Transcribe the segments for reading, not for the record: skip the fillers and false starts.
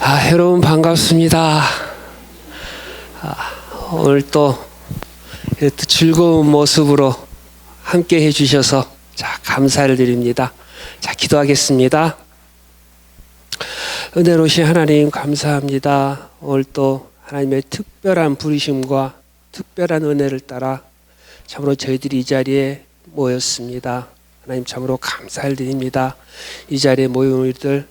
여러분 반갑습니다. 오늘 또 이렇게 즐거운 모습으로 함께 해주셔서 감사를 드립니다. 기도하겠습니다. 은혜로우신 하나님 감사합니다. 오늘 또 하나님의 특별한 부르심과 특별한 은혜를 따라 참으로 저희들이 이 자리에 모였습니다. 하나님 참으로 감사를 드립니다. 이 자리에 모인 우리들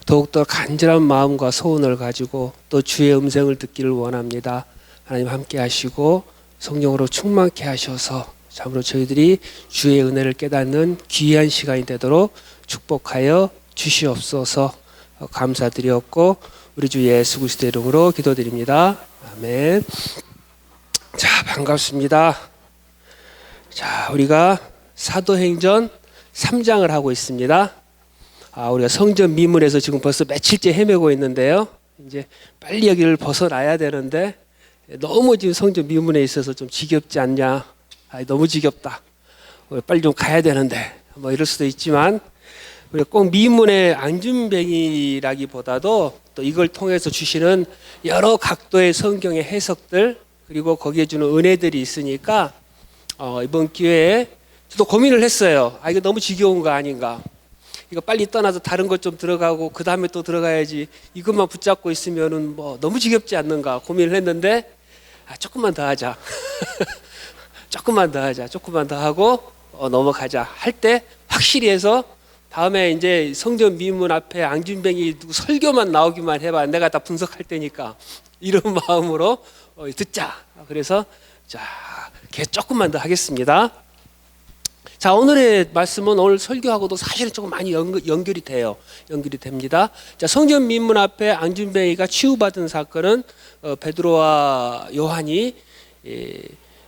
더욱더 간절한 마음과 소원을 가지고 또 주의 음성을 듣기를 원합니다. 하나님 함께 하시고 성령으로 충만케 하셔서 참으로 저희들이 주의 은혜를 깨닫는 귀한 시간이 되도록 축복하여 주시옵소서. 감사드렸고 우리 주 예수 그리스도의 이름으로 기도드립니다. 아멘. 반갑습니다. 우리가 사도행전 3장을 하고 있습니다. 우리가 성전 미문에서 지금 벌써 며칠째 헤매고 있는데요. 이제 빨리 여기를 벗어나야 되는데 너무 지금 성전 미문에 있어서 좀 지겹지 않냐? 너무 지겹다. 빨리 좀 가야 되는데 이럴 수도 있지만 우리가 꼭 미문의 앙준뱅이라기보다도 또 이걸 통해서 주시는 여러 각도의 성경의 해석들 그리고 거기에 주는 은혜들이 있으니까 이번 기회에 저도 고민을 했어요. 이거 너무 지겨운 거 아닌가? 이거 빨리 떠나서 다른 것 좀 들어가고 그 다음에 또 들어가야지 이것만 붙잡고 있으면은 너무 지겹지 않는가 고민을 했는데 조금만 더 하자. 조금만 더 하자. 조금만 더 하고 넘어가자 할 때 확실히 해서 다음에 이제 성전 미문 앞에 앙준뱅이 누구 설교만 나오기만 해봐. 내가 다 분석할 테니까 이런 마음으로 듣자. 그래서 걔 조금만 더 하겠습니다. 오늘의 말씀은 오늘 설교하고도 사실은 조금 많이 연결이 돼요. 연결이 됩니다. 성전 미문 앞에 앙준뱅이가 치유받은 사건은 베드로와 요한이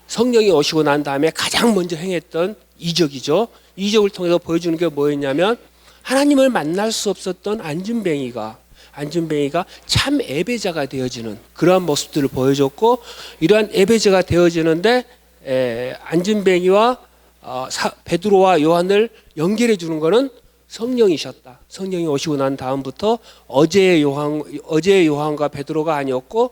성령이 오시고 난 다음에 가장 먼저 행했던 이적이죠. 이적을 통해서 보여주는 게 뭐였냐면 하나님을 만날 수 없었던 앙준뱅이가 참 예배자가 되어지는 그러한 모습들을 보여줬고 이러한 예배자가 되어지는데 앙준뱅이와 베드로와 요한을 연결해 주는 것은 성령이셨다. 성령이 오시고 난 다음부터 어제의 요한과 베드로가 아니었고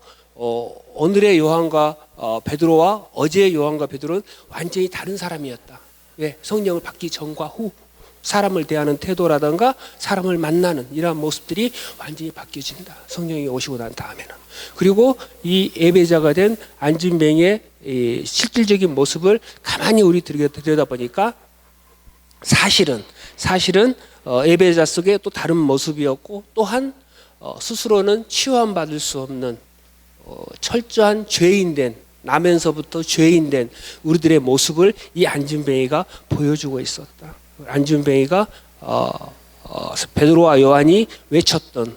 오늘의 요한과 베드로와 어제의 요한과 베드로는 완전히 다른 사람이었다. 왜? 성령을 받기 전과 후 사람을 대하는 태도라든가 사람을 만나는 이러한 모습들이 완전히 바뀌어진다. 성령이 오시고 난 다음에는. 그리고 이 예배자가 된 앙준뱅이의 실질적인 모습을 가만히 우리 들여다보니까 사실은 예배자 속에 또 다른 모습이었고 또한 스스로는 치유함받을 수 없는 철저한 죄인된 나면서부터 죄인된 우리들의 모습을 이 앙준뱅이가 보여주고 있었다. 앙준뱅이가 베드로와 요한이 외쳤던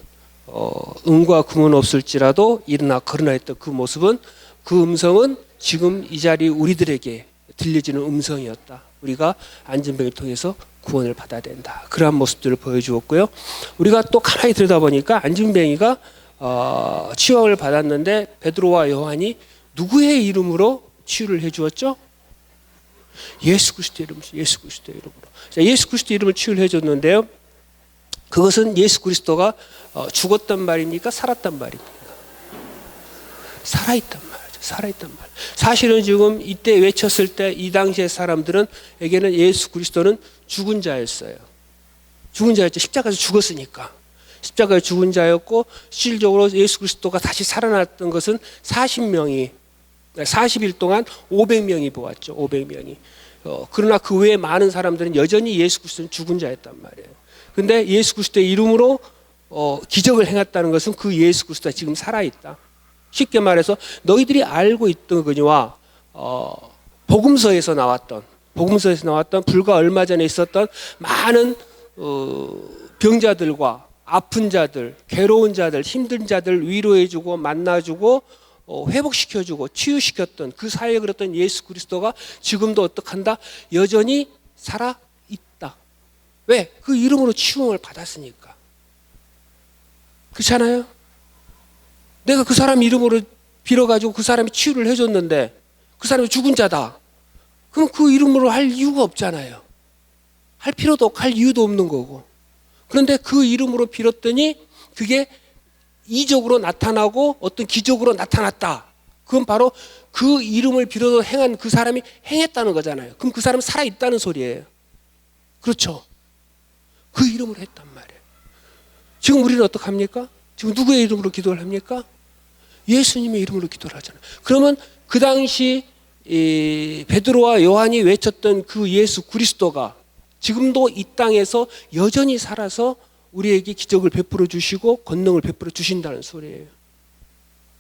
은과 금은 없을지라도 일어나 걸으나 했던 그 모습은 그 음성은 지금 이 자리 우리들에게 들려지는 음성이었다. 우리가 앙준뱅이를 통해서 구원을 받아야 된다. 그러한 모습들을 보여주었고요. 우리가 또 가만히 들여다보니까 앙준뱅이가 치유를 받았는데 베드로와 요한이 누구의 이름으로 치유를 해주었죠? 예수 그리스도의 이름으로. 예수 그리스도의 이름을 치유를 해줬는데요. 그것은 예수 그리스도가 죽었단 말입니까? 살았단 말입니까? 살아있단 말. 사실은 지금 이때 외쳤을 때 이 당시의 사람들에게는 예수 그리스도는 죽은 자였어요. 죽은 자였죠. 십자가에서 죽었으니까. 십자가에 죽은 자였고 실질적으로 예수 그리스도가 다시 살아났던 것은 40일 동안 500명이 보았죠. 500명이. 그러나 그 외에 많은 사람들은 여전히 예수 그리스도는 죽은 자였단 말이에요. 근데 예수 그리스도의 이름으로 기적을 행했다는 것은 그 예수 그리스도가 지금 살아있다. 쉽게 말해서 너희들이 알고 있던 거니와 복음서에서 나왔던 불과 얼마 전에 있었던 많은 병자들과 아픈 자들, 괴로운 자들, 힘든 자들 위로해주고 만나주고 회복시켜주고 치유시켰던 그 사역을 했던 예수 그리스도가 지금도 어떡한다? 여전히 살아있다. 왜? 그 이름으로 치유를 받았으니까. 그렇잖아요? 내가 그 사람 이름으로 빌어가지고 그 사람이 치유를 해줬는데 그 사람이 죽은 자다. 그럼 그 이름으로 할 이유가 없잖아요. 할 필요도 없고 할 이유도 없는 거고. 그런데 그 이름으로 빌었더니 그게 이적으로 나타나고 어떤 기적으로 나타났다. 그건 바로 그 이름을 빌어서 행한 그 사람이 행했다는 거잖아요. 그럼 그 사람은 살아있다는 소리예요. 그렇죠? 그 이름으로 했단 말이에요. 지금 우리는 어떡합니까? 지금 누구의 이름으로 기도를 합니까? 예수님의 이름으로 기도를 하잖아요. 그러면 그 당시 이 베드로와 요한이 외쳤던 그 예수 그리스도가 지금도 이 땅에서 여전히 살아서 우리에게 기적을 베풀어 주시고 권능을 베풀어 주신다는 소리예요.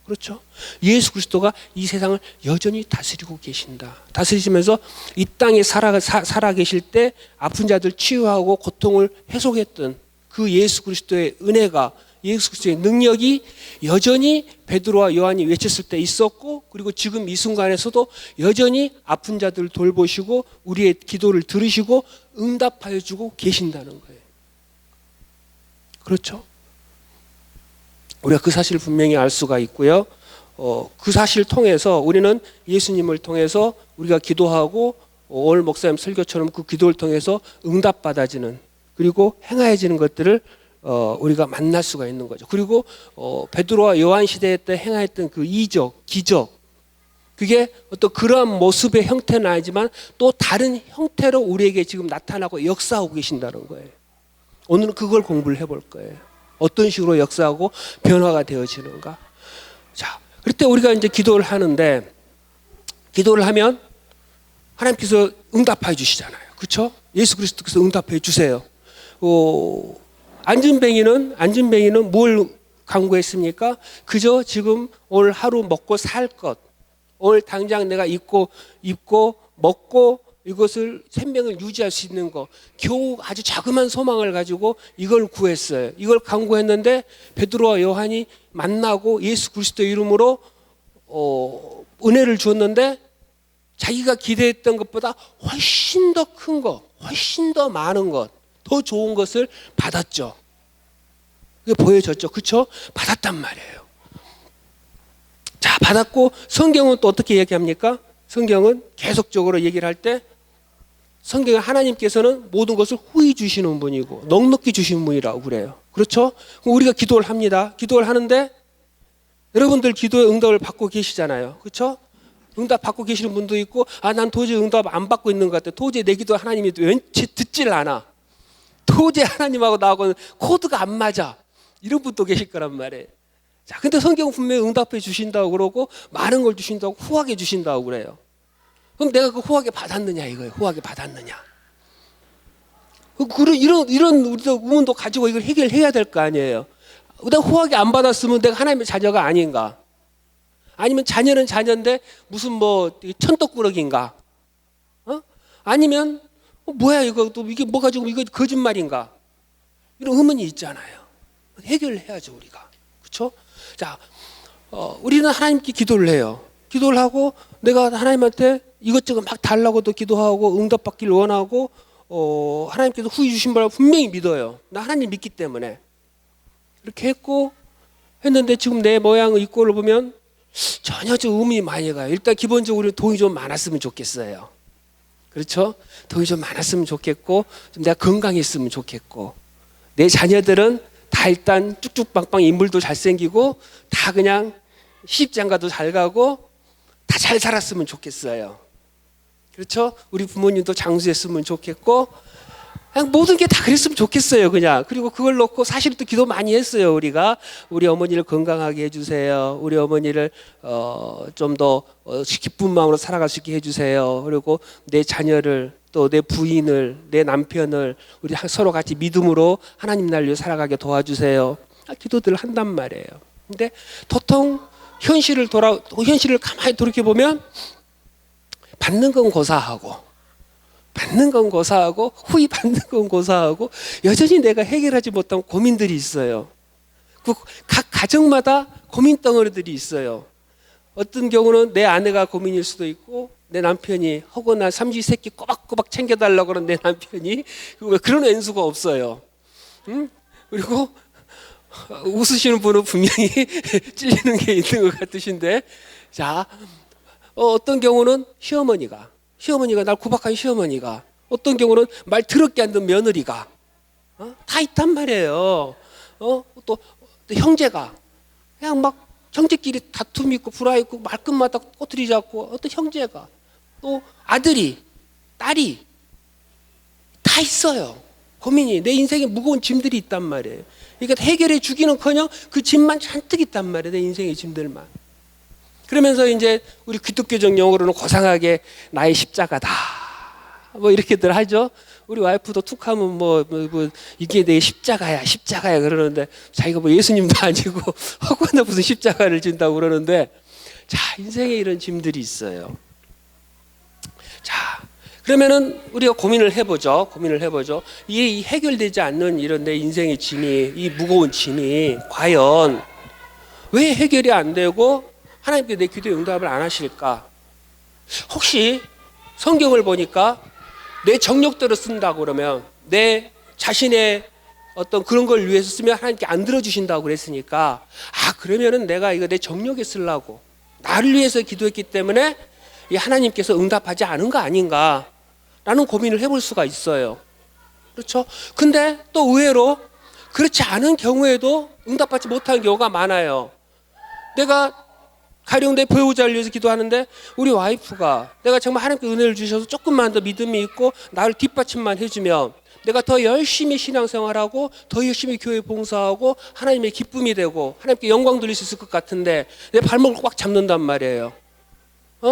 그렇죠? 예수 그리스도가 이 세상을 여전히 다스리고 계신다. 다스리시면서 이 땅에 살아 계실 때 아픈 자들 치유하고 고통을 해소했던 그 예수 그리스도의 은혜가, 예수 그리스도의 능력이 여전히 베드로와 요한이 외쳤을 때 있었고, 그리고 지금 이 순간에서도 여전히 아픈 자들을 돌보시고 우리의 기도를 들으시고 응답하여 주고 계신다는 거예요. 그렇죠? 우리가 그 사실을 분명히 알 수가 있고요. 그 사실을 통해서 우리는 예수님을 통해서 우리가 기도하고 오늘 목사님 설교처럼 그 기도를 통해서 응답받아지는, 그리고 행하여지는 것들을 우리가 만날 수가 있는 거죠. 그리고 베드로와 요한 시대에 때 행하였던 그 이적, 기적, 그게 어떤 그러한 모습의 형태는 아니지만 또 다른 형태로 우리에게 지금 나타나고 역사하고 계신다는 거예요. 오늘은 그걸 공부를 해볼 거예요. 어떤 식으로 역사하고 변화가 되어지는가. 자, 그럴 때 우리가 이제 기도를 하는데, 기도를 하면 하나님께서 응답해 주시잖아요. 그렇죠? 예수 그리스도께서 응답해 주세요. 안진뱅이는 뭘 간구했습니까? 그저 지금 오늘 하루 먹고 살 것, 오늘 당장 내가 입고 먹고 이것을 생명을 유지할 수 있는 거, 겨우 아주 자그마한 소망을 가지고 이걸 구했어요. 이걸 간구했는데 베드로와 요한이 만나고 예수 그리스도의 이름으로 은혜를 주었는데 자기가 기대했던 것보다 훨씬 더 큰 것, 훨씬 더 많은 것, 더 좋은 것을 받았죠. 그게 보여졌죠. 그렇죠? 받았단 말이에요. 자, 받았고 성경은 또 어떻게 얘기합니까? 성경은 계속적으로 얘기를 할 때 성경에 하나님께서는 모든 것을 후히 주시는 분이고 넉넉히 주시는 분이라고 그래요. 그렇죠? 우리가 기도를 합니다. 기도를 하는데 여러분들 기도의 응답을 받고 계시잖아요. 그렇죠? 응답 받고 계시는 분도 있고, 난 도저히 응답 안 받고 있는 것 같아. 도저히 내 기도 하나님이 왠지 듣질 않아. 도저히 하나님하고 나하고는 코드가 안 맞아. 이런 분도 계실 거란 말이에요. 자, 근데 성경은 분명히 응답해 주신다고 그러고 많은 걸 주신다고, 후하게 주신다고 그래요. 그럼 내가 그 후하게 받았느냐 이거예요. 후하게 받았느냐. 이런 우리도 의문도 가지고 이걸 해결해야 될 거 아니에요. 내가 후하게 안 받았으면 내가 하나님의 자녀가 아닌가? 아니면 자녀는 자녀인데 무슨 뭐 천떡꾸러기인가? 아니면 뭐야 이거 또 이게 뭐 가지고 이거 거짓말인가? 이런 의문이 있잖아요. 해결해야죠 우리가. 그렇죠? 자, 우리는 하나님께 기도를 해요. 기도를 하고 내가 하나님한테 이것저것 막 달라고도 기도하고 응답받기를 원하고 하나님께서 후히 주신 바를 분명히 믿어요. 나 하나님 믿기 때문에 이렇게 했는데 지금 내 모양의 이꼴을 보면 전혀 좀 의문이 많이 가요. 일단 기본적으로 돈이 좀 많았으면 좋겠어요. 그렇죠? 돈이 좀 많았으면 좋겠고 좀 내가 건강했으면 좋겠고 내 자녀들은 다 일단 쭉쭉빵빵 인물도 잘생기고 다 그냥 시집장가도 잘 가고 다 잘 살았으면 좋겠어요. 그렇죠? 우리 부모님도 장수했으면 좋겠고 그냥 모든 게 다 그랬으면 좋겠어요. 그냥. 그리고 그걸 놓고 사실 또 기도 많이 했어요. 우리 어머니를 건강하게 해주세요. 우리 어머니를 좀 더 기쁜 마음으로 살아갈 수 있게 해주세요. 그리고 내 자녀를 또 내 부인을 내 남편을 우리 서로 같이 믿음으로 하나님 날려 살아가게 도와주세요. 기도들을 한단 말이에요. 근데 도통 현실을 가만히 돌이켜 보면 받는 건 고사하고 후히 받는 건 고사하고 여전히 내가 해결하지 못한 고민들이 있어요. 각 가정마다 고민 덩어리들이 있어요. 어떤 경우는 내 아내가 고민일 수도 있고 내 남편이 혹은 삼시세끼 꼬박꼬박 챙겨달라고 하는 내 남편이 그런 왼수가 없어요. 그리고 웃으시는 분은 분명히 찔리는 게 있는 것 같으신데, 자, 어떤 경우는 시어머니가 날 구박한 시어머니가, 어떤 경우는 말 더럽게 안 듣는 며느리가 다 있단 말이에요. 또 형제가 그냥 막 형제끼리 다툼이 있고 불화 있고 말끝마다 꼬투리 잡고 어떤 형제가 또 아들이 딸이 다 있어요. 고민이 내 인생에 무거운 짐들이 있단 말이에요. 그러니까 해결해 주기는커녕 그 짐만 잔뜩 있단 말이에요. 내 인생의 짐들만. 그러면서 이제 우리 기독교적 용어로는 고상하게 나의 십자가다 뭐 이렇게들 하죠. 우리 와이프도 툭하면 뭐 이게 내 십자가야 그러는데 자기가 뭐 예수님도 아니고 허구나 무슨 십자가를 진다고 그러는데, 자, 인생에 이런 짐들이 있어요. 자, 그러면은 우리가 고민을 해보죠. 이 해결되지 않는 이런 내 인생의 짐이, 이 무거운 짐이 과연 왜 해결이 안 되고 하나님께 내 기도에 응답을 안 하실까? 혹시 성경을 보니까 내 정력대로 쓴다고 그러면, 내 자신의 어떤 그런 걸 위해서 쓰면 하나님께 안 들어주신다고 그랬으니까, 그러면은 내가 이거 내 정력에 쓰려고 나를 위해서 기도했기 때문에 이 하나님께서 응답하지 않은 거 아닌가 라는 고민을 해볼 수가 있어요. 그렇죠? 근데 또 의외로 그렇지 않은 경우에도 응답받지 못하는 경우가 많아요. 내가 가령 내 배우자를 위해서 기도하는데 우리 와이프가 내가 정말 하나님께 은혜를 주셔서 조금만 더 믿음이 있고 나를 뒷받침만 해주면 내가 더 열심히 신앙생활하고 더 열심히 교회 봉사하고 하나님의 기쁨이 되고 하나님께 영광 돌릴 수 있을 것 같은데 내 발목을 꽉 잡는단 말이에요.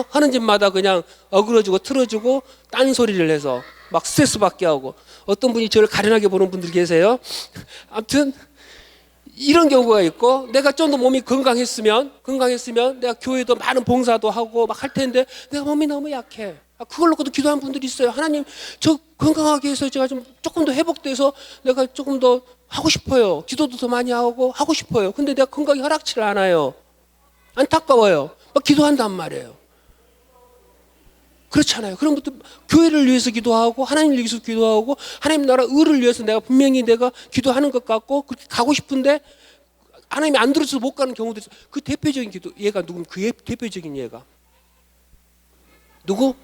하는 짓마다 그냥 어그러지고 틀어지고 딴소리를 해서 막 스트레스 받게 하고, 어떤 분이 저를 가련하게 보는 분들 계세요. 아무튼 이런 경우가 있고, 내가 좀 더 몸이 건강했으면 내가 교회도 많은 봉사도 하고 막 할 텐데 내가 몸이 너무 약해. 그걸 놓고도 기도하는 분들이 있어요. 하나님, 저 건강하게 해서 제가 좀 조금 더 회복돼서 내가 조금 더 하고 싶어요. 기도도 더 많이 하고 싶어요. 근데 내가 건강이 허락치를 않아요. 안타까워요. 막 기도한단 말이에요. 그렇잖아요. 그럼 또 교회를 위해서 기도하고 하나님을 위해서 기도하고 하나님 나라 의를 위해서 내가 분명히 내가 기도하는 것 같고 그렇게 가고 싶은데 하나님이 안 들어줘서 못 가는 경우도 있어요. 그 대표적인 기도, 얘가 누구? 그 대표적인 얘가 누구?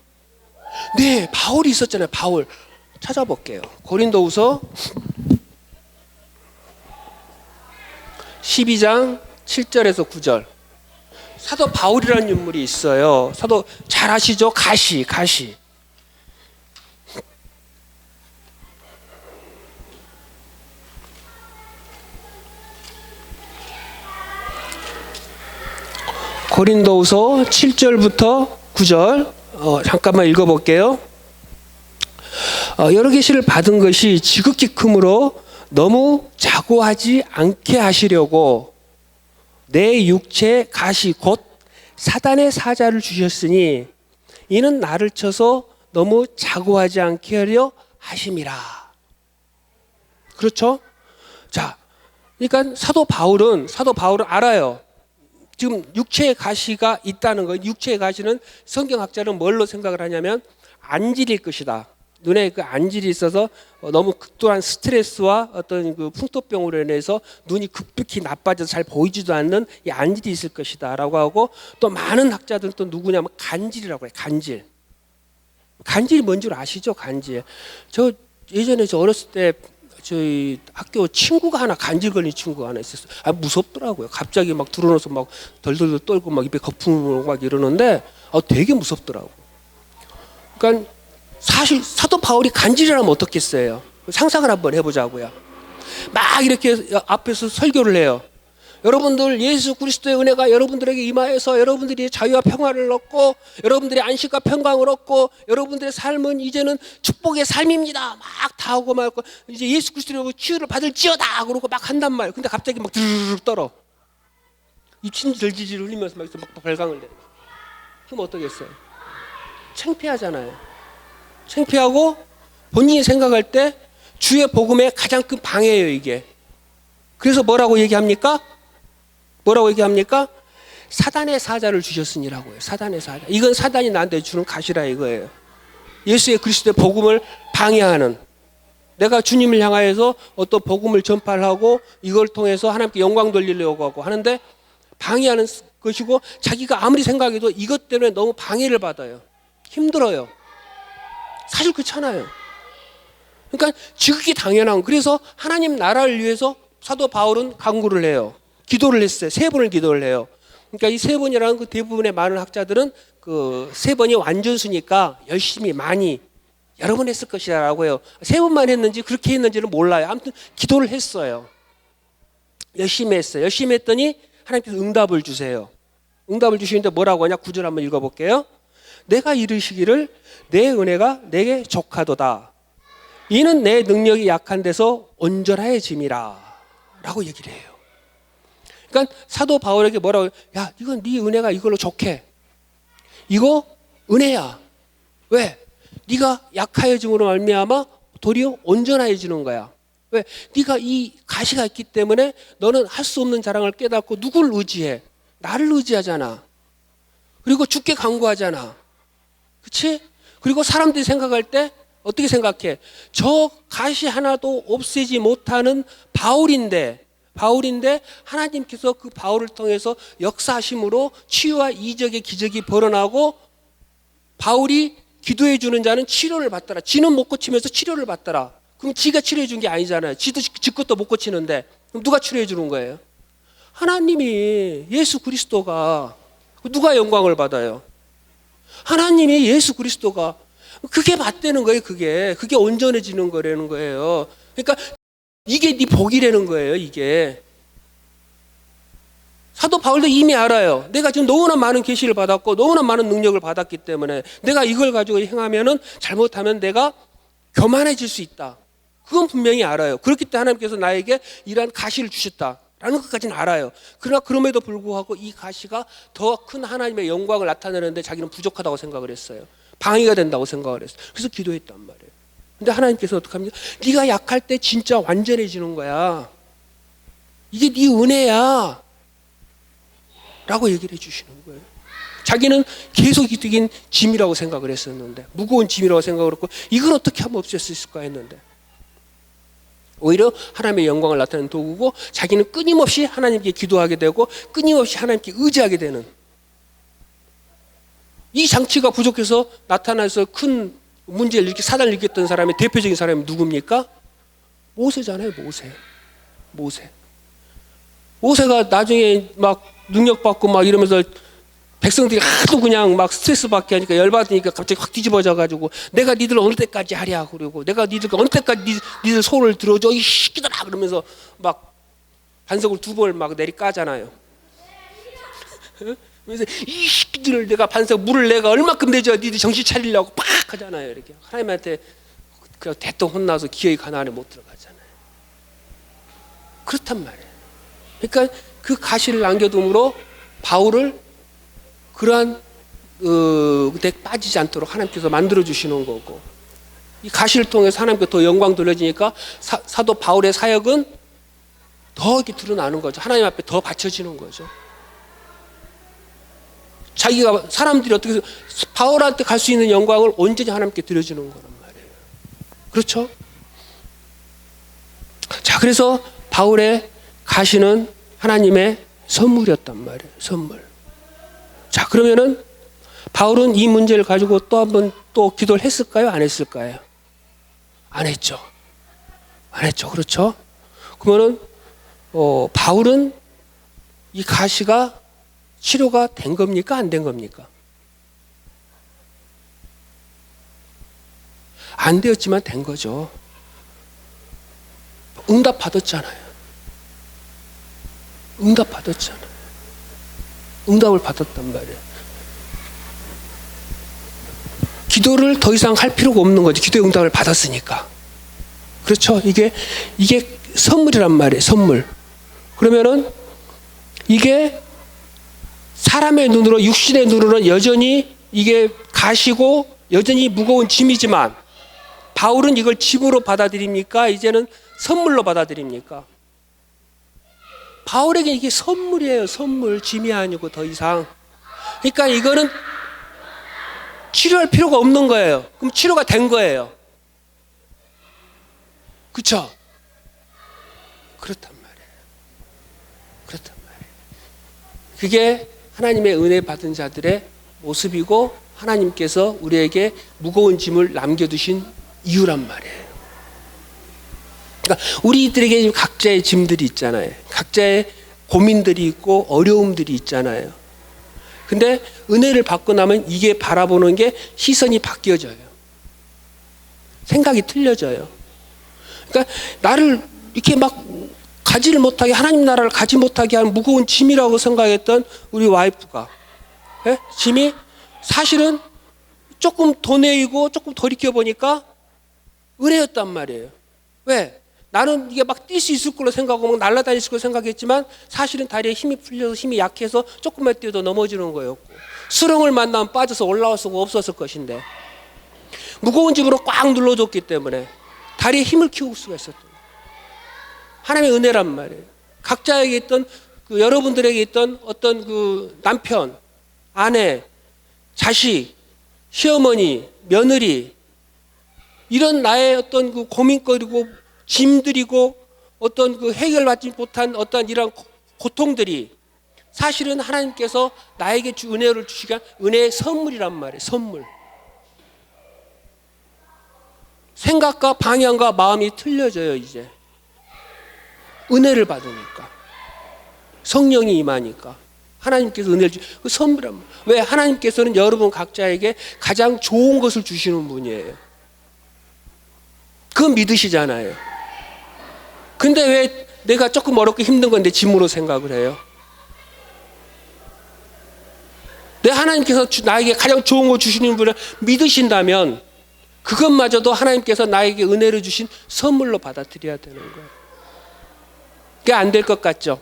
네, 바울이 있었잖아요. 바울 찾아볼게요. 고린도후서 12장 7절에서 9절. 사도 바울이라는 인물이 있어요. 사도 잘 아시죠? 가시. 고린도후서 7절부터 9절 잠깐만 읽어볼게요. 여러 계시를 받은 것이 지극히 크므로 너무 자고하지 않게 하시려고 내 육체에 가시 곧 사단의 사자를 주셨으니 이는 나를 쳐서 너무 자고하지 않게 하려 하심이라. 그렇죠? 자, 그러니까 사도 바울은 알아요. 지금 육체의 가시가 있다는 거. 육체의 가시는 성경학자는 뭘로 생각을 하냐면 안질일 것이다. 눈에 그 안질이 있어서 너무 극도한 스트레스와 어떤 그 풍토병으로 인해서 눈이 급격히 나빠져서 잘 보이지도 않는 이 안질이 있을 것이다라고 하고, 또 많은 학자들은 또 누구냐면 간질이라고 해요. 간질이 뭔 줄 아시죠? 간질. 저 예전에 저 어렸을 때 저희 학교 친구가 하나 간질 걸린 친구가 하나 있었어요. 무섭더라고요. 갑자기 막 들어놓아서 막 덜덜덜 떨고 막 입에 거품 오고 막 이러는데 되게 무섭더라고. 그러니까 사실 사도 바울이 간질이라면 어떻겠어요? 상상을 한번 해보자고요. 막 이렇게 앞에서 설교를 해요. 여러분들 예수 그리스도의 은혜가 여러분들에게 임하여서 여러분들이 자유와 평화를 얻고 여러분들의 안식과 평강을 얻고 여러분들의 삶은 이제는 축복의 삶입니다. 막 다 하고 막 이제 예수 그리스도의 치유를 받을지어다 그러고 막 한단 말이에요. 근데 갑자기 막 드르륵 떨어. 입친절지질 흘리면서 막 발광을 내. 그럼 어떠겠어요? 창피하잖아요. 창피하고 본인이 생각할 때 주의 복음의 가장 큰 방해예요, 이게. 그래서 뭐라고 얘기합니까? 사단의 사자를 주셨으니라고요. 사단의 사자. 이건 사단이 나한테 주는 가시라 이거예요. 예수의 그리스도의 복음을 방해하는, 내가 주님을 향하여서 어떤 복음을 전파를 하고 이걸 통해서 하나님께 영광 돌리려고 하고 하는데 방해하는 것이고, 자기가 아무리 생각해도 이것 때문에 너무 방해를 받아요. 힘들어요. 사실 그렇잖아요. 그러니까 지극히 당연한. 그래서 하나님 나라를 위해서 사도 바울은 간구를 해요. 기도를 했어요. 3번을 기도를 해요. 그러니까 이 3번이라는 그 대부분의 많은 학자들은 그 3번이 완전수니까 열심히 많이 여러 번 했을 것이라고 해요. 3번만 했는지 그렇게 했는지는 몰라요. 아무튼 기도를 했어요. 열심히 했어요. 열심히 했더니 하나님께서 응답을 주세요. 응답을 주시는데 뭐라고 하냐? 9절 한번 읽어볼게요. 내가 이르시기를 내 은혜가 내게 족하도다. 이는 내 능력이 약한 데서 온전하여짐이라 라고 얘기를 해요. 그러니까 사도 바울에게 뭐라고 해요? 야, 이건 네 은혜가 이걸로 족해. 이거 은혜야. 왜? 네가 약하여짐으로 말미암아 도리어 온전하여지는 거야. 왜? 네가 이 가시가 있기 때문에 너는 할 수 없는 자랑을 깨닫고 누굴 의지해? 나를 의지하잖아. 그리고 주께 간구하잖아. 그렇지? 그리고 사람들이 생각할 때 어떻게 생각해? 저 가시 하나도 없애지 못하는 바울인데 하나님께서 그 바울을 통해서 역사하심으로 치유와 이적의 기적이 벌어나고 바울이 기도해 주는 자는 치료를 받더라. 지는 못 고치면서 치료를 받더라. 그럼 지가 치료해 준 게 아니잖아요. 지 것도 못 고치는데 그럼 누가 치료해 주는 거예요? 하나님이, 예수 그리스도가. 누가 영광을 받아요? 하나님이, 예수 그리스도가. 그게 맞대는 거예요. 그게 온전해지는 거라는 거예요. 그러니까 이게 네 복이라는 거예요. 이게 사도 바울도 이미 알아요. 내가 지금 너무나 많은 계시를 받았고 너무나 많은 능력을 받았기 때문에 내가 이걸 가지고 행하면은 잘못하면 내가 교만해질 수 있다. 그건 분명히 알아요. 그렇기 때문에 하나님께서 나에게 이러한 가시를 주셨다라는 것까지는 알아요. 그러나 그럼에도 불구하고 이 가시가 더 큰 하나님의 영광을 나타내는데 자기는 부족하다고 생각을 했어요. 방해가 된다고 생각을 했어요. 그래서 기도했단 말이에요. 근데 하나님께서 어떻게 합니까? 네가 약할 때 진짜 완전해지는 거야. 이게 네 은혜야 라고 얘기를 해주시는 거예요. 자기는 계속 이긴 짐이라고 생각을 했었는데, 무거운 짐이라고 생각을 했고, 이걸 어떻게 하면 없앨 수 있을까 했는데 오히려 하나님의 영광을 나타내는 도구고, 자기는 끊임없이 하나님께 기도하게 되고 끊임없이 하나님께 의지하게 되는, 이 장치가 부족해서 나타나서 큰 문제를 일으키 사단을 일으켰던 사람의 대표적인 사람이 누굽니까? 모세잖아요. 모세가 나중에 막 능력받고 막 이러면서 백성들이 하도 그냥 막 스트레스 받게 하니까 열받으니까 갑자기 확 뒤집어져 가지고 내가 니들 어느 때까지 하랴 그러고 내가 니들 어느 때까지 니들 손을 들어줘 이 새끼들아 그러면서 막 반석을 2번 막 내리 까잖아요. 그래서 이 새끼들을 내가 물을 내가 얼마큼 내줘야 니들 정신 차리려고 팍 하잖아요. 이렇게 하나님한테 그냥 대뜸 혼나서 기어이 가나안에 못 들어가잖아요. 그렇단 말이에요. 그러니까 그 가시를 남겨둠으로 바울을 그러한 데 빠지지 않도록 하나님께서 만들어 주시는 거고, 이 가시를 통해서 하나님께 더 영광 돌려지니까 사도 바울의 사역은 더 이렇게 드러나는 거죠. 하나님 앞에 더 바쳐지는 거죠. 자기가 사람들이 어떻게 해서 바울한테 갈 수 있는 영광을 온전히 하나님께 드려주는 거란 말이에요. 그렇죠? 자, 그래서 바울의 가시는 하나님의 선물이었단 말이에요. 선물. 자, 그러면은 바울은 이 문제를 가지고 또 한번 또 기도를 했을까요? 안 했을까요? 안 했죠. 그렇죠? 그러면은 바울은 이 가시가 치료가 된 겁니까? 안 된 겁니까? 안 되었지만 된 거죠. 응답 받았잖아요. 응답을 받았단 말이에요. 기도를 더 이상 할 필요가 없는 거죠. 기도의 응답을 받았으니까. 그렇죠? 이게 선물이란 말이에요. 선물. 그러면은 이게 사람의 눈으로, 육신의 눈으로는 여전히 이게 가시고 여전히 무거운 짐이지만 바울은 이걸 짐으로 받아들입니까? 이제는 선물로 받아들입니까? 바울에게 이게 선물이에요. 선물. 짐이 아니고 더 이상. 그러니까 이거는 치료할 필요가 없는 거예요. 그럼 치료가 된 거예요. 그렇죠? 그렇단 말이에요. 그게 하나님의 은혜 받은 자들의 모습이고 하나님께서 우리에게 무거운 짐을 남겨두신 이유란 말이에요. 그러니까 우리들에게 각자의 짐들이 있잖아요. 각자의 고민들이 있고 어려움들이 있잖아요. 근데 은혜를 받고 나면 이게 바라보는 게 시선이 바뀌어져요. 생각이 틀려져요. 그러니까 나를 이렇게 막 가지를 못하게, 하나님 나라를 가지 못하게 하는 무거운 짐이라고 생각했던 우리 와이프가, 예? 짐이 사실은 조금 더 내이고 조금 돌이켜보니까 은혜였단 말이에요. 왜? 나는 이게 막 뛸 수 있을 걸로 생각하고 막 날아다닐 걸로 생각했지만 사실은 다리에 힘이 풀려서 힘이 약해서 조금만 뛰어도 넘어지는 거였고, 수렁을 만나면 빠져서 올라올 수가 없었을 것인데 무거운 짐으로 꽉 눌러줬기 때문에 다리에 힘을 키울 수가 있었던 거예요. 하나님의 은혜란 말이에요. 각자에게 있던 여러분들에게 있던 어떤 남편, 아내, 자식, 시어머니, 며느리, 이런 나의 어떤 고민거리고 짐들이고 어떤 해결받지 못한 어떤 이런 고통들이 사실은 하나님께서 나에게 은혜를 주시기 위한 은혜의 선물이란 말이에요. 선물. 생각과 방향과 마음이 틀려져요. 이제 은혜를 받으니까, 성령이 임하니까 하나님께서 은혜를 그 선물이란 말이에요. 왜? 하나님께서는 여러분 각자에게 가장 좋은 것을 주시는 분이에요. 그건 믿으시잖아요. 근데 왜 내가 조금 어렵고 힘든 건데 짐으로 생각을 해요? 내 하나님께서 나에게 가장 좋은 거 주시는 분을 믿으신다면 그것마저도 하나님께서 나에게 은혜를 주신 선물로 받아들여야 되는 거예요. 그게 안 될 것 같죠?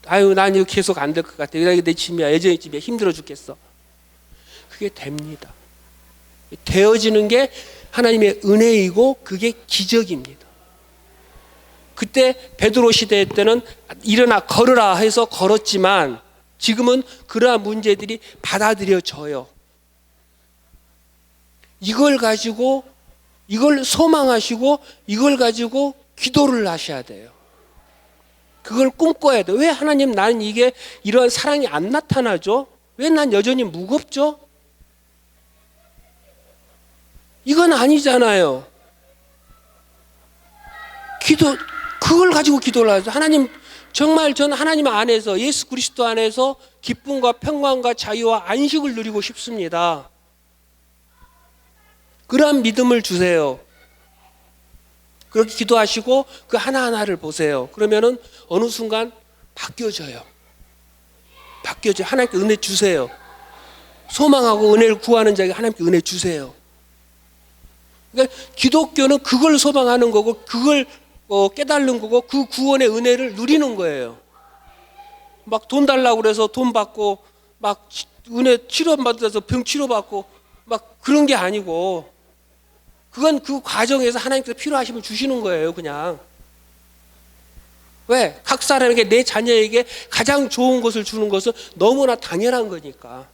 아유, 난 이거 계속 안 될 것 같아. 내 짐이야. 예전의 짐이야. 힘들어 죽겠어. 그게 됩니다. 되어지는 게 하나님의 은혜이고 그게 기적입니다. 그때 베드로 시대 때는 일어나 걸으라 해서 걸었지만 지금은 그러한 문제들이 받아들여져요. 이걸 가지고, 이걸 소망하시고 이걸 가지고 기도를 하셔야 돼요. 그걸 꿈꿔야 돼요. 왜 하나님, 나는 이게 이러한 사랑이 안 나타나죠? 왜 난 여전히 무겁죠? 이건 아니잖아요. 그걸 가지고 기도를 하죠. 하나님, 정말 저는 하나님 안에서, 예수 그리스도 안에서 기쁨과 평강과 자유와 안식을 누리고 싶습니다. 그러한 믿음을 주세요. 그렇게 기도하시고 그 하나하나를 보세요. 그러면은 어느 순간 바뀌어져요. 하나님께 은혜 주세요. 소망하고 은혜를 구하는 자에게 하나님께 은혜 주세요. 그러니까 기독교는 그걸 소망하는 거고 그걸 깨달는 거고 그 구원의 은혜를 누리는 거예요. 막 돈 달라고 그래서 돈 받고 막 은혜 치료받아서 병 치료받고 막 그런 게 아니고, 그건 그 과정에서 하나님께서 필요하시면 주시는 거예요. 그냥. 왜? 각 사람에게, 내 자녀에게 가장 좋은 것을 주는 것은 너무나 당연한 거니까.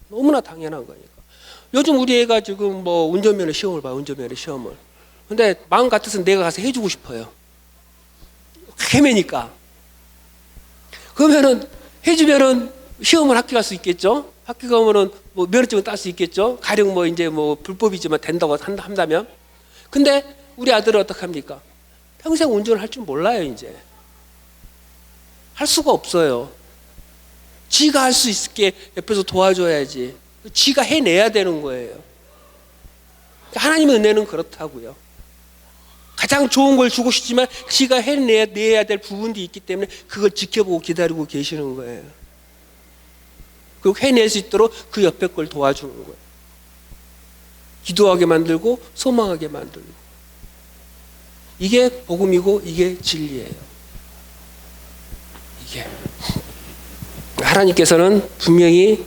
너무나 당연한 거니까. 요즘 우리 애가 지금 운전면허 시험을 봐요. 운전면허 시험을. 근데 마음 같아서 내가 가서 해주고 싶어요. 헤매니까. 그러면은 해주면은 시험을 학교 갈 수 있겠죠? 학교 가면은 면허증을 딸 수 있겠죠? 가령 이제 불법이지만 된다고 한다면. 근데 우리 아들은 어떡합니까? 평생 운전을 할 줄 몰라요, 이제. 할 수가 없어요. 지가 할 수 있게 옆에서 도와줘야지. 지가 해내야 되는 거예요. 하나님의 은혜는 그렇다고요. 가장 좋은 걸 주고 싶지만 지가 해내야 될 부분도 있기 때문에 그걸 지켜보고 기다리고 계시는 거예요. 그리고 해낼 수 있도록 그 옆에 걸 도와주는 거예요. 기도하게 만들고 소망하게 만들고. 이게 복음이고 이게 진리예요. 이게 하나님께서는 분명히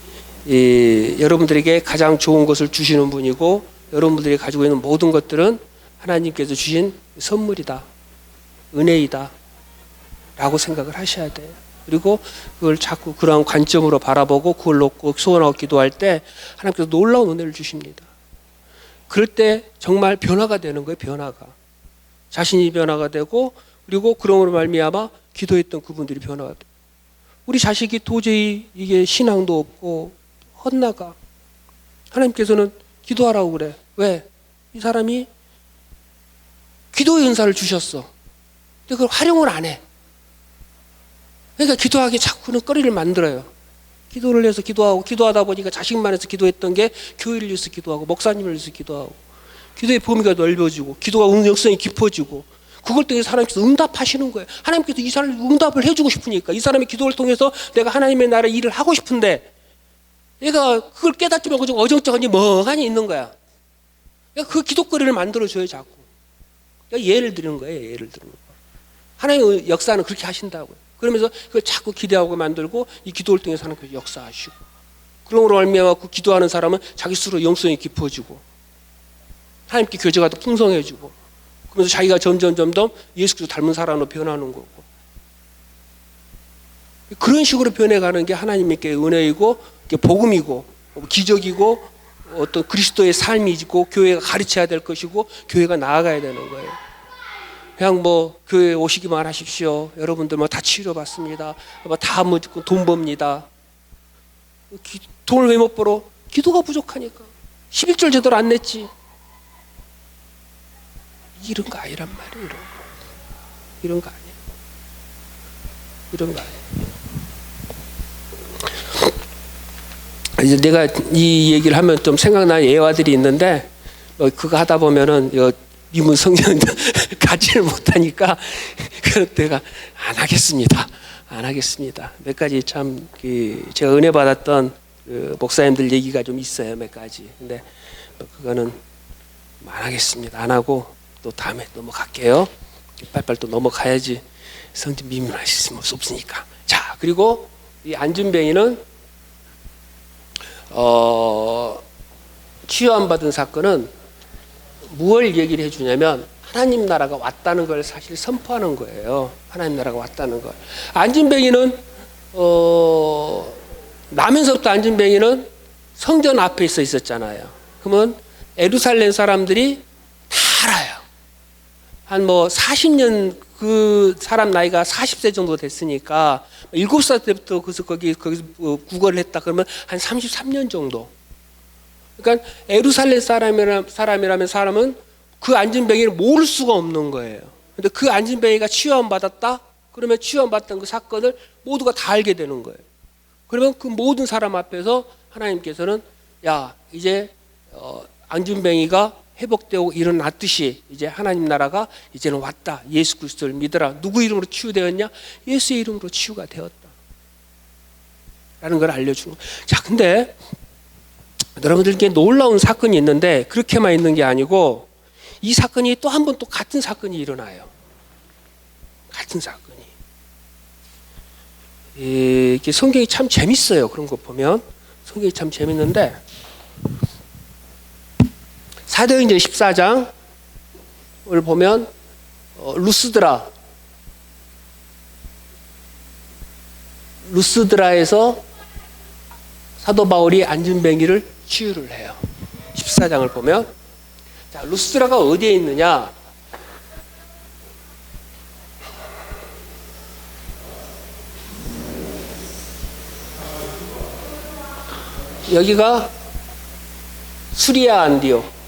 여러분들에게 가장 좋은 것을 주시는 분이고 여러분들이 가지고 있는 모든 것들은 하나님께서 주신 선물이다, 은혜이다 라고 생각을 하셔야 돼요. 그리고 그걸 자꾸 그런 관점으로 바라보고 그걸 놓고 소원하고 기도할 때 하나님께서 놀라운 은혜를 주십니다. 그럴 때 정말 변화가 되는 거예요. 변화가. 자신이 변화가 되고 그리고 그러므로 말미암아 기도했던 그분들이 변화가 돼요. 우리 자식이 도저히 이게 신앙도 없고 헛나가. 하나님께서는 기도하라고 그래. 왜? 이 사람이 기도의 은사를 주셨어. 근데 그걸 활용을 안 해. 그러니까 기도하기 자꾸는 거리를 만들어요. 기도를 해서 기도하다 보니까 자식만 해서 기도했던 게 교회를 위해서 기도하고 목사님을 위해서 기도하고 기도의 범위가 넓어지고 기도가 응용성이 깊어지고 그걸 통해서 하나님께서 응답하시는 거예요. 하나님께서 이 사람을 응답을 해주고 싶으니까 이 사람의 기도를 통해서 내가 하나님의 나라의 일을 하고 싶은데 얘가 그걸 깨닫지 말고 좀 어정쩡하니 멍하니 있는 거야. 그러니까 그 기도거리를 만들어줘요 자꾸. 그러니까 예를 드리는 거예요. 예를 드리는 거. 하나님의 역사는 그렇게 하신다고요. 그러면서 그걸 자꾸 기대하고 만들고 이 기도를 통해서 하나님께서 역사하시고 그러므로 말미암아 그 기도하는 사람은 자기 스스로 영성이 깊어지고 하나님께 교제가 더 풍성해지고 그러면서 자기가 점점 예수 그리스도 닮은 사람으로 변하는 거고 그런 식으로 변해가는 게 하나님께 은혜이고 복음이고 기적이고 어떤 그리스도의 삶이고 교회가 가르쳐야 될 것이고 교회가 나아가야 되는 거예요. 그냥 뭐 교회 오시기만 하십시오. 여러분들 뭐 다 치료받습니다. 뭐 다 뭐 돈 법니다. 돈을 왜 못 벌어? 기도가 부족하니까. 11절 제대로 안 냈지. 이런 거 아니란 말이에요. 이런 거 아니에요. 이런 거 아니에요. 이제 내가 이 얘기를 하면 좀 생각나는 예화들이 있는데 그거 하다 보면은 미문 성경 가지를 못하니까 그런 때가 안 하겠습니다. 몇 가지 참 제가 은혜 받았던 목사님들 얘기가 좀 있어요. 몇 가지. 근데 그거는 안 하겠습니다. 안 하고 또 다음에 넘어갈게요. 빨리빨리 또 넘어가야지. 성질 미문하실 수 없으니까. 자, 그리고 이 안준뱅이는 치유함받은 사건은 무엇을 얘기를 해주냐면 하나님 나라가 왔다는 걸 사실 선포하는 거예요. 하나님 나라가 왔다는 걸. 안진뱅이는 나면서부터 안진뱅이는 성전 앞에 있었잖아요. 그러면 예루살렘 사람들이 다 알아요. 한 뭐 40년 그 사람 나이가 40세 정도 됐으니까 7살 때부터 거기서 구걸을 했다 그러면 한 33년 정도. 그러니까 예루살렘 사람이라면 사람은 그 안진뱅이를 모를 수가 없는 거예요. 근데 그 안진뱅이가 치유함 받았다? 그러면 치유함 받던 그 사건을 모두가 다 알게 되는 거예요. 그러면 그 모든 사람 앞에서 하나님께서는 야, 이제 안진뱅이가 회복되고 일어났듯이 이제 하나님 나라가 이제는 왔다. 예수 그리스도를 믿어라. 누구 이름으로 치유되었냐? 예수의 이름으로 치유가 되었다. 라는 걸 알려주는 거예요. 자, 근데 여러분들께 놀라운 사건이 있는데 그렇게만 있는 게 아니고 이 사건이 또 한 번 또 같은 사건이 일어나요. 같은 사건이. 이게 성경이 참 재밌어요. 그런 거 보면 성경이 참 재밌는데 사도행전 14장을 보면 루스드라에서 사도 바울이 안진뱅이를 치유를 해요. 14장을 보면 자, 루스드라가 어디에 있느냐? 여기가 수리아 안디옥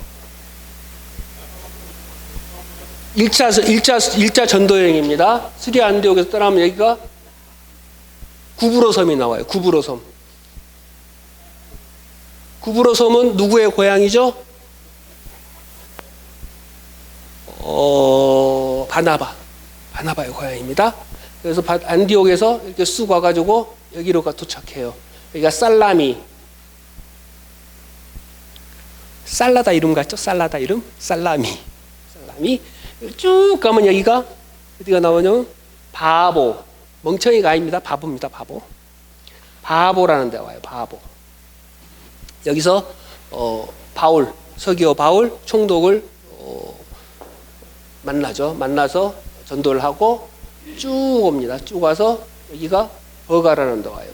1차 전도 여행입니다. 수리아 안디옥에서 떠나면 여기가 구브로섬이 나와요. 구브로섬은 누구의 고향이죠? 바나바의 고향입니다. 그래서 안디옥에서 이렇게 쑥 와가지고 여기로 도착해요. 여기가 살라다 이름 같죠? 살라다 이름? 살라미. 쭉 가면 여기가 어디가 나오냐면 바보. 멍청이가 아닙니다. 바보입니다. 바보라는 데 와요. 바보. 여기서 서기오 바울 총독을 만나서 전도를 하고 쭉 옵니다. 쭉 와서 여기가 버가라는 데 와요.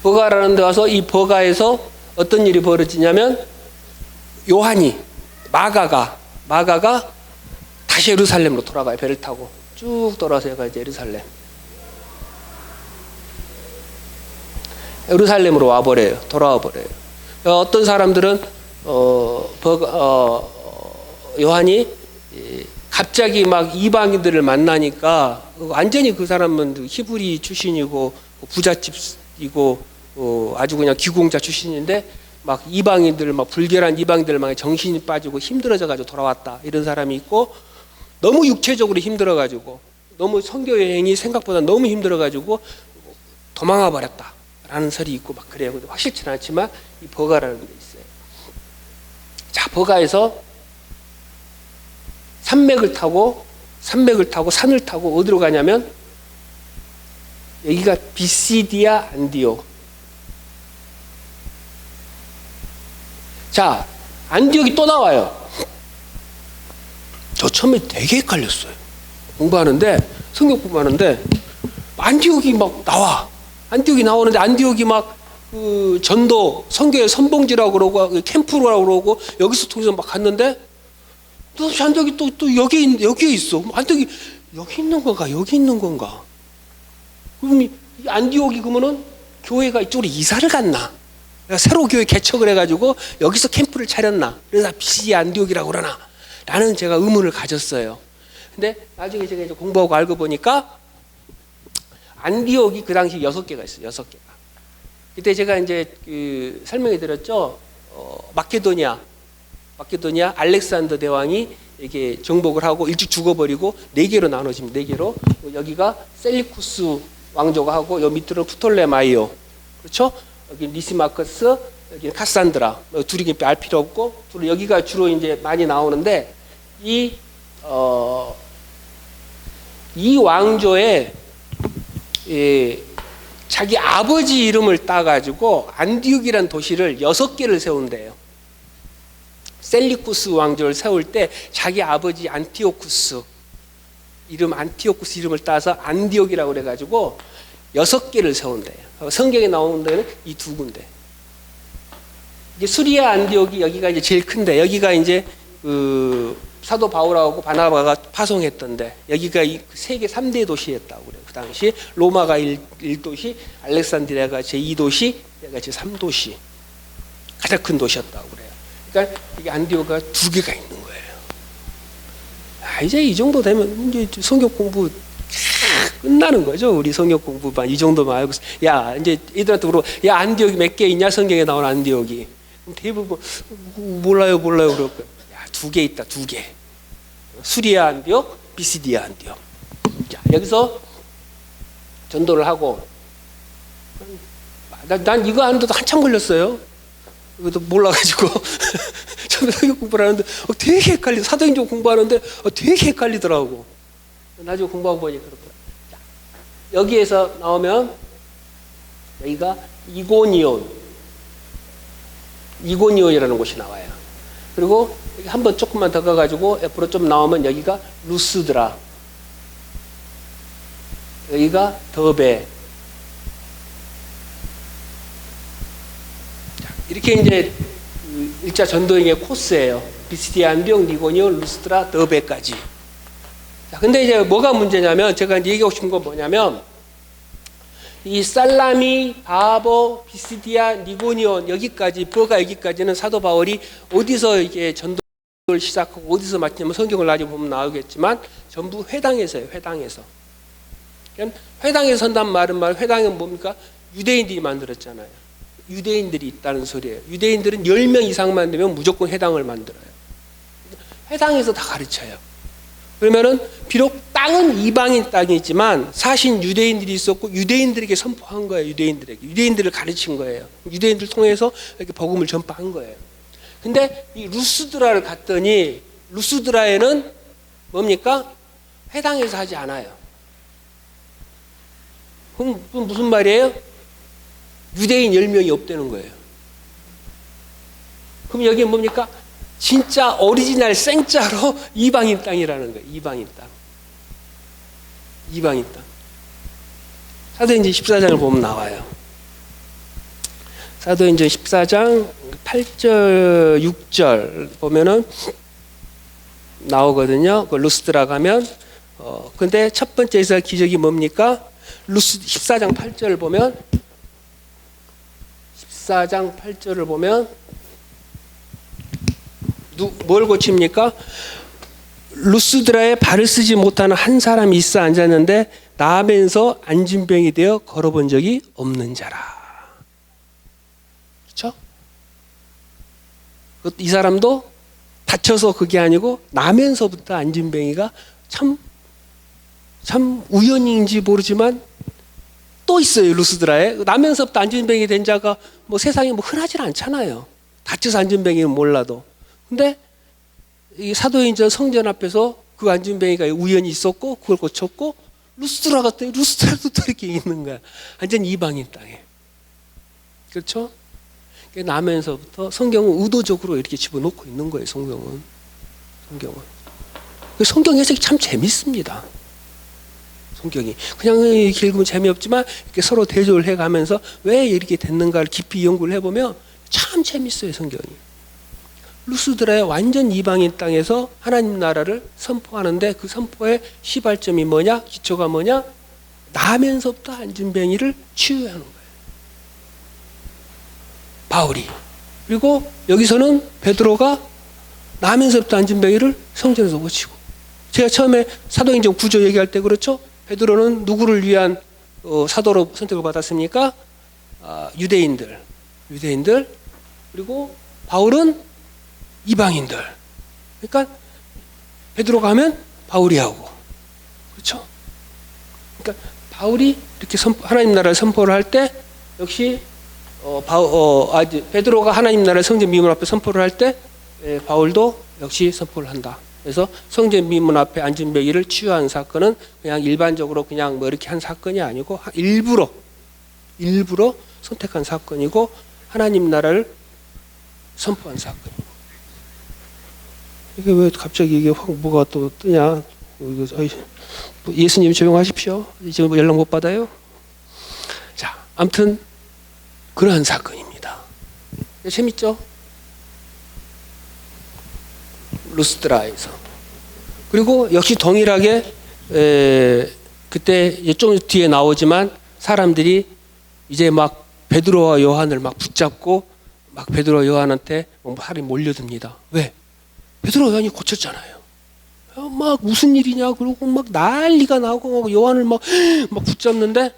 버가라는 데 와서 이 버가에서 어떤 일이 벌어지냐면 요한이 마가가 다시 예루살렘으로 돌아가요. 배를 타고 쭉 돌아서 이제 예루살렘으로 돌아와 버려요. 어떤 사람들은 요한이 갑자기 막 이방인들을 만나니까 완전히 그 사람은 히브리 출신이고 부잣집이고 아주 그냥 기공자 출신인데 막 이방인들 막 불결한 이방인들 막 정신이 빠지고 힘들어져 가지고 돌아왔다 이런 사람이 있고 너무 육체적으로 힘들어 가지고 너무 선교 여행이 생각보다 너무 힘들어 가지고 도망가 버렸다라는 설이 있고 막 그래요. 근데 확실치는 않지만 이 버가라는 게 있어요. 자, 버가에서 산맥을 타고 산을 타고 어디로 가냐면 여기가 비시디아 안디옥. 자, 안디옥이 또 나와요. 저 처음에 되게 헷갈렸어요. 성경 공부하는데 안디옥이 막 나와. 안디옥이 나오는데 안디옥이 막 그 전도 선교의 선봉지라고 그러고 캠프라고 그러고 여기서 통해서 막 갔는데 또 안디옥이 또 여기에 있어. 안디옥이 여기 있는 건가? 여기 있는 건가? 그럼 이 안디옥이 그러면은 교회가 이쪽으로 이사를 갔나? 새로 교회 개척을 해가지고 여기서 캠프를 차렸나? 그래서 비시디 안디옥이라고 그러나? 라는 제가 의문을 가졌어요. 근데 나중에 제가 이제 공부하고 알고 보니까 안디옥이 그 당시 6개가 있어요. 6개가. 그때 제가 이제 그 설명해 드렸죠. 마케도니아 알렉산더 대왕이 이게 정복을 하고 일찍 죽어버리고 4개로 나눠집니다. 4개로. 여기가 셀리쿠스 왕조가 하고 여 밑으로 프톨레마이오. 그렇죠? 여기 리시마커스, 여기 카산드라. 둘이 알 필요 없고, 여기가 주로 이제 많이 나오는데 이 왕조의 자기 아버지 이름을 따가지고 안디옥이라는 도시를 6개를 세운대요. 셀리쿠스 왕조를 세울 때 자기 아버지 안티오쿠스 이름을 따서 안디옥이라고 그래가지고 6개를 세운대요. 성경에 나오는 데는 이 2군데. 이제 수리아 안디옥이 여기가 이제 제일 큰데 여기가 이제 그 사도 바울하고 바나바가 파송했던데 여기가 세계 3대 도시였다고 그래요. 그 당시 로마가 1도시, 알렉산드리아가 제2도시, 여기가 제3도시. 가장 큰 도시였다고 그래요. 그러니까 이게 안디옥가 2개가 있는 거예요. 이제 이 정도 되면 이제 성경 공부 끝나는 거죠. 우리 성경 공부만 이 정도만 알고 야 이제 애들한테 물어 야 안디옥이 몇 개 있냐 성경에 나온 안디옥이 그럼 대부분 몰라요 그럴 거예요. 야 2개 있다 2개. 수리아 안디옥, 비시디아 안디옥. 자 여기서 전도를 하고 난 이거 하는데도 한참 걸렸어요. 이것도 몰라가지고 처음에 성경 공부를 하는데 되게 헷갈려. 사도행전 공부하는데 되게 헷갈리더라고. 나중에 공부하고 보니 그렇더라고요. 여기에서 나오면 여기가 이고니온이라는 곳이 나와요. 그리고 여기 한번 조금만 더 가가지고 옆으로 좀 나오면 여기가 루스드라, 여기가 더베. 이렇게 이제 1차 전도행의 코스예요. 비시디아 안디옥, 니고니온, 루스드라, 더베까지. 자, 근데 이제 뭐가 문제냐면 제가 이제 얘기하고 싶은 건 뭐냐면 이 살라미, 바보, 비시디아, 니고니온 여기까지 버가 여기까지는 사도 바울이 어디서 이게 전도를 시작하고 어디서 마치냐면 성경을 나중에 보면 나오겠지만 전부 회당에서요. 회당에서. 회당에서 선단 말은 회당은 뭡니까? 유대인들이 만들었잖아요. 유대인들이 있다는 소리예요. 유대인들은 10명 이상만 되면 무조건 회당을 만들어요. 회당에서 다 가르쳐요. 그러면은 비록 땅은 이방인 땅이지만 사실 유대인들이 있었고 유대인들에게 선포한 거예요. 유대인들을 가르친 거예요. 유대인들 통해서 이렇게 복음을 전파한 거예요. 근데 이 루스드라를 갔더니 루스드라에는 뭡니까? 회당에서 하지 않아요. 그럼 무슨 말이에요? 유대인 10명이 없다는 거예요. 그럼 여기 뭡니까? 진짜 오리지널 생짜로 이방인 땅이라는 거예요. 이방인 땅. 사도행전 14장을 보면 나와요. 사도행전 14장 8절 6절 보면은 나오거든요. 그 루스드라 가면 근데 첫 번째에서 기적이 뭡니까? 14장 8절을 보면 14장 8절을 보면 뭘 고칩니까? 루스드라에 발을 쓰지 못하는 한 사람이 있어 앉았는데 나면서 안진병이 되어 걸어본 적이 없는 자라. 그렇죠? 이 사람도 다쳐서 그게 아니고 나면서부터 안진병이가 참 우연인지 모르지만 또 있어요. 루스드라에 나면서부터 안진병이 된 자가 뭐 세상에 뭐 흔하지 않잖아요. 다쳐서 안진병이면 몰라도. 근데 이 사도행전 성전 앞에서 그 안진병이가 우연히 있었고 그걸 고쳤고 루스드라가 또 루스드라도 또 이렇게 있는 거야. 완전 이방인 땅에. 그렇죠? 나면서부터 성경은 의도적으로 이렇게 집어넣고 있는 거예요. 성경은. 성경 해석이 참 재밌습니다. 성경이 그냥 이렇게 읽으면 재미없지만 이렇게 서로 대조를 해가면서 왜 이렇게 됐는가를 깊이 연구를 해보면 참 재밌어요. 성경이. 루스드라의 완전 이방인 땅에서 하나님 나라를 선포하는데 그 선포의 시발점이 뭐냐? 기초가 뭐냐? 나면서부터 안진병이를 치유하는 거예요. 바울이. 그리고 여기서는 베드로가 나면서부터 안진병이를 성전에서 고치고. 제가 처음에 사도행전 9조 얘기할 때 그렇죠? 베드로는 누구를 위한 사도로 선택을 받았습니까? 유대인들. 그리고 바울은 이방인들. 그러니까 베드로가 하면 바울이 하고. 그렇죠? 그러니까 바울이 이렇게 하나님 나라를 선포를 할 때 역시 베드로가 하나님 나라의 성전 미문 앞에 선포를 할 때 바울도 역시 선포를 한다. 그래서 성전 미문 앞에 안진병이를 치유한 사건은 그냥 일반적으로 그냥 뭐 이렇게 한 사건이 아니고 일부러 선택한 사건이고 하나님 나라를 선포한 사건이고. 이게 왜 갑자기 이게 확 뭐가 또 뜨냐? 예수님 조용하십시오. 지금 연락 못 받아요. 자, 아무튼 그러한 사건입니다. 재밌죠? 루스드라에서. 그리고 역시 동일하게 그때 좀 뒤에 나오지만 사람들이 이제 막 베드로와 요한을 막 붙잡고 막 베드로와 요한한테 살이 몰려듭니다. 왜? 베드로와 요한이 고쳤잖아요. 막 무슨 일이냐 그러고 막 난리가 나고 막 요한을 막 붙잡는데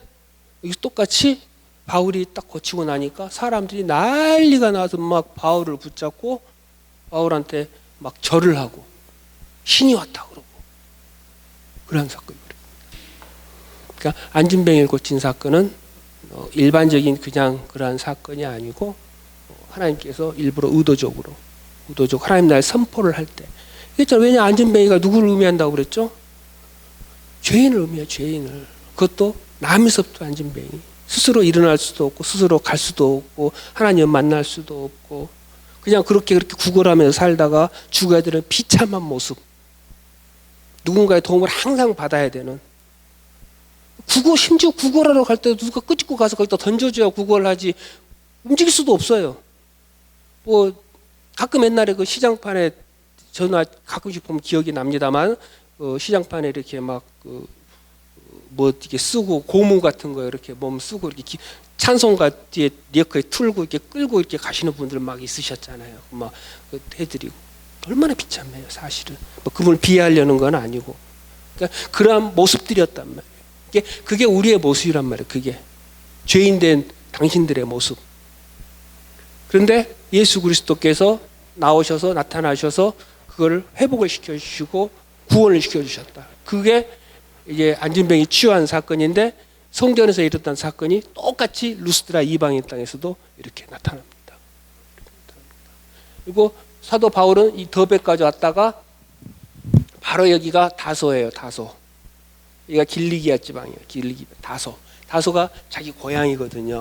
똑같이 바울이 딱 고치고 나니까 사람들이 난리가 나서 막 바울을 붙잡고 바울한테 막 절을 하고 신이 왔다 그러고 그런 사건입니다. 그러니까 안진병이를 고친 사건은 일반적인 그냥 그러한 사건이 아니고 하나님께서 일부러 의도적으로 하나님 나라의 선포를 할 때. 왜냐 안진병이가 누구를 의미한다고 그랬죠? 죄인을 의미해요. 죄인을. 그것도 남에서부터 안진병이. 스스로 일어날 수도 없고 스스로 갈 수도 없고 하나님 만날 수도 없고 그냥 그렇게 구걸하면서 살다가 죽어야 되는 비참한 모습. 누군가의 도움을 항상 받아야 되는. 심지어 구걸하러 갈 때도 누가 끄집고 가서 거기다 던져줘야 구걸을 하지 움직일 수도 없어요. 뭐 가끔 옛날에 그 시장판에 저는 가끔씩 보면 기억이 납니다만 시장판에 이렇게 막 뭐 이렇게 쓰고 고무 같은 거 이렇게 몸 쓰고 이렇게 찬송가 뒤에 리어커에 틀고 이렇게 끌고 이렇게 가시는 분들 막 있으셨잖아요. 막 해드리고 얼마나 비참해요, 사실은. 뭐 그분을 비하하려는 건 아니고. 그러니까 그러한 모습들이었단 말이에요. 그게 우리의 모습이란 말이에요. 그게 죄인된 당신들의 모습. 그런데 예수 그리스도께서 나오셔서 나타나셔서 그걸 회복을 시켜주시고 구원을 시켜주셨다. 그게 이제 안진병이 치유한 사건인데 성전에서 일어났던 사건이 똑같이 루스드라 이방인 땅에서도 이렇게 나타납니다. 그리고 사도 바울은 이 더베까지 왔다가 바로 여기가 다소예요. 다소. 여기가 길리기아 지방이에요. 다소가 자기 고향이거든요.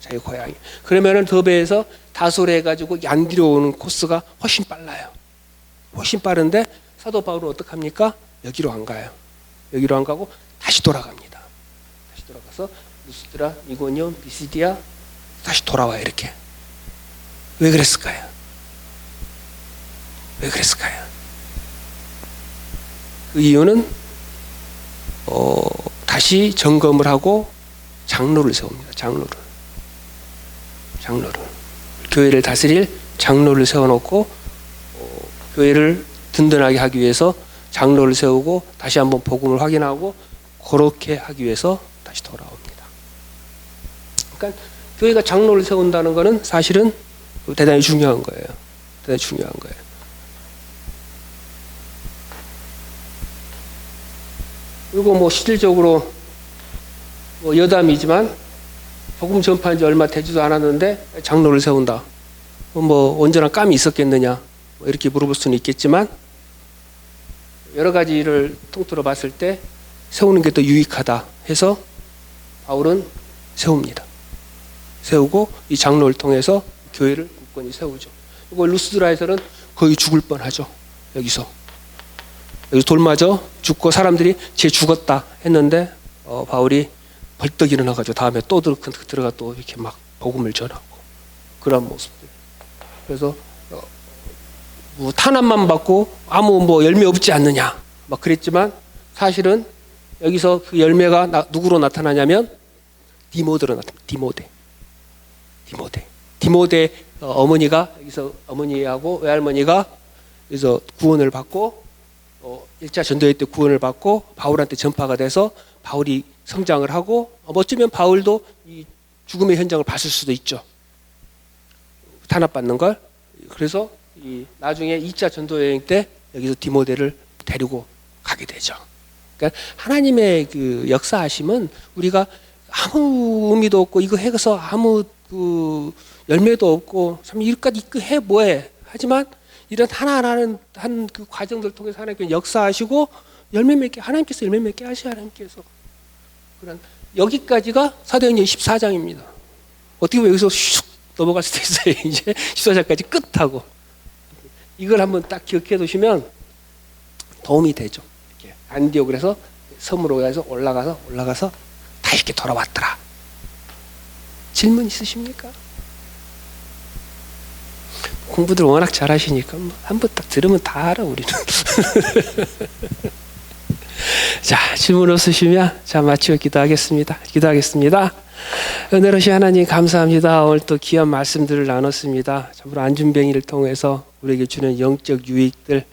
자기 고향이. 그러면은 더베에서 다소로 해가지고 양디로 오는 코스가 훨씬 빨라요. 훨씬 빠른데 사도 바울은 어떡합니까? 여기로 안 가요. 여기로 안 가고 다시 돌아갑니다. 다시 돌아가서 루스드라, 이고니온, 비시디아 다시 돌아와요. 이렇게. 왜 그랬을까요? 그 이유는 다시 점검을 하고 장로를 세웁니다. 장로를. 교회를 다스릴 장로를 세워놓고 교회를 든든하게 하기 위해서 장로를 세우고 다시 한번 복음을 확인하고 그렇게 하기 위해서 다시 돌아옵니다. 그러니까 교회가 장로를 세운다는 것은 사실은 대단히 중요한 거예요. 대단히 중요한 거예요. 그리고 뭐 실질적으로 뭐 여담이지만 복음 전파한 지 얼마 되지도 않았는데 장로를 세운다. 뭐 온전한 감이 있었겠느냐 뭐 이렇게 물어볼 수는 있겠지만 여러 가지를 통틀어 봤을 때 세우는 게 더 유익하다 해서 바울은 세웁니다. 세우고 이 장로를 통해서 교회를 굳건히 세우죠. 그리고 루스드라에서는 거의 죽을 뻔하죠. 여기서 돌 맞아 죽고 사람들이 쟤 죽었다 했는데 바울이 벌떡 일어나가지고 다음에 또 들어가 또 이렇게 막 복음을 전하고 그런 모습들. 그래서 뭐 탄압만 받고 아무 뭐 열매 없지 않느냐 막 그랬지만 사실은 여기서 그 열매가 누구로 나타나냐면 디모데로 나타납니다. 디모데 어머니가 여기서 어머니하고 외할머니가 여기서 구원을 받고 1차 전도회 때 구원을 받고 바울한테 전파가 돼서 바울이 성장을 하고 어쩌면 바울도 이 죽음의 현장을 봤을 수도 있죠. 탄압받는 걸. 그래서 나중에 2차 전도 여행 때 여기서 디모데를 데리고 가게 되죠. 그러니까 하나님의 그 역사하심은 우리가 아무 의미도 없고 이거 해서 아무 그 열매도 없고 참 이까지 이거 해 뭐해 하지만 이런 하나하나는 한 그 과정들 통해서 하나님께서 역사하시고 열매 맺게 하나님께서 열매 맺게 하시 하나님께서 그런 여기까지가 사도행전 14장입니다. 어떻게 보면 여기서 슉 넘어갈 수도 있어요. 이제 14장까지 끝하고 이걸 한번 딱 기억해 두시면 도움이 되죠. 이렇게 안디옥에서 섬으로 가서 올라가서 다 이렇게 돌아왔더라. 질문 있으십니까? 공부들 워낙 잘하시니까 한번 딱 들으면 다 알아 우리는. 자, 질문 없으시면 자 마치고 기도하겠습니다. 은혜로우신 하나님 감사합니다. 오늘 또 귀한 말씀들을 나눴습니다. 참으로 안준병이를 통해서 우리에게 주는 영적 유익들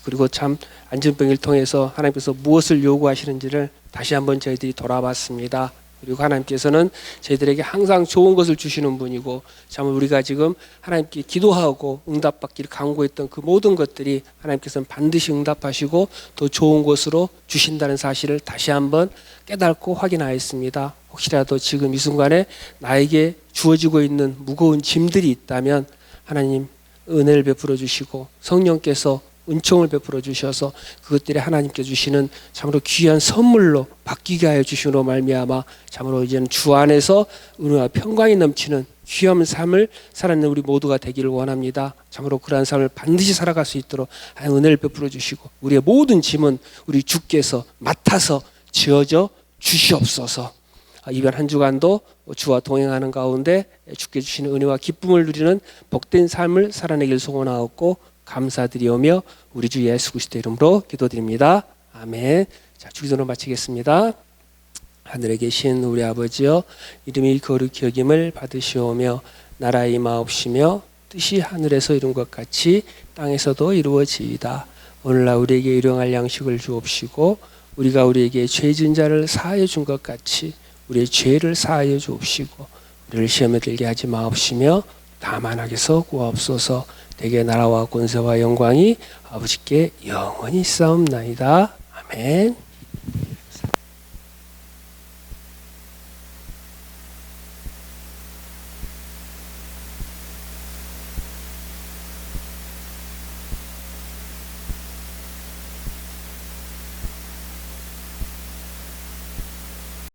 그리고 참 안준병이를 통해서 하나님께서 무엇을 요구하시는지를 다시 한번 저희들이 돌아봤습니다. 그리고 하나님께서는 저희들에게 항상 좋은 것을 주시는 분이고 참 우리가 지금 하나님께 기도하고 응답받기를 간구했던 그 모든 것들이 하나님께서는 반드시 응답하시고 더 좋은 것으로 주신다는 사실을 다시 한번 깨닫고 확인하였습니다. 혹시라도 지금 이 순간에 나에게 주어지고 있는 무거운 짐들이 있다면 하나님 은혜를 베풀어 주시고 성령께서 은총을 베풀어 주셔서 그것들이 하나님께 주시는 참으로 귀한 선물로 바뀌게 하여 주시므로 말미암아 참으로 이제는 주 안에서 은혜와 평강이 넘치는 귀한 삶을 살아내는 우리 모두가 되기를 원합니다. 참으로 그러한 삶을 반드시 살아갈 수 있도록 은혜를 베풀어 주시고 우리의 모든 짐은 우리 주께서 맡아서 지어져 주시옵소서. 이번 한 주간도 주와 동행하는 가운데 주께 주시는 은혜와 기쁨을 누리는 복된 삶을 살아내길 소원하옵고 감사드리오며 우리 주 예수 그리스도 이름으로 기도드립니다. 아멘. 자, 주기도로 마치겠습니다. 하늘에 계신 우리 아버지여 이름이 거룩히 여김을 받으시오며 나라의 임하옵시며 뜻이 하늘에서 이룬 것 같이 땅에서도 이루어지이다. 오늘날 우리에게 일용할 양식을 주옵시고 우리가 우리에게 죄 지은 자를 사하여 준 것 같이 우리의 죄를 사하여 주옵시고 우리를 시험에 들게 하지 마옵시며 다만 악에서 구하옵소서. 대개 나라와 권세와 영광이 아버지께 영원히 있사옵나이다. 아멘.